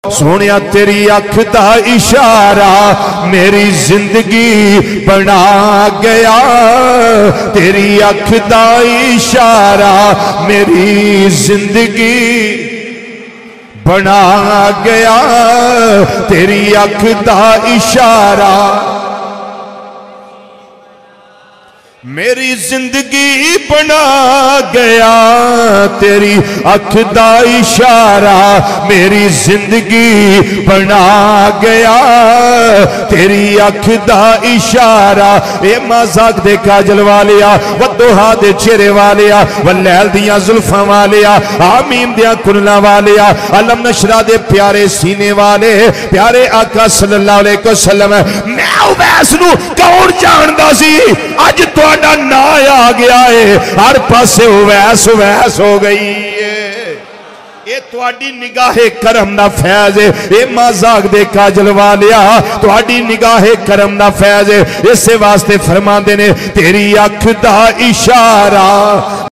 सोनिया तेरी अख दा इशारा मेरी जिंदगी बना गया। तेरी अख दा इशारा मेरी जिंदगी बना गया। तेरी अख दा इशारा मेरी जिंदगी बना गया। तेरी अख दा इशारा मेरी जिंदगी बना गया। तेरी अख दा इशारा ए मजाक दे काजल वालिया, वदोहा दे चेहरे वालिया, वलैल दियां जुल्फां वालिया, आमीम दियां कुरला वालिया, अलम नशरा दे प्यारे सीने वाले प्यारे आका सल्लल्लाहु अलैहि वसल्लम। मैं उवैस नूं कौन जानदा सी, अज तुहाडा ना आ गया है, हर पासे उवैस उवैस हो गई है। ये तुहाडी निगाहे करम दा फैज है। ये मजाक दे काजल वालिया तुहाडी निगाहे करम दा फैज है। इसे वास्ते फरमांदे ने तेरी अख दा इशारा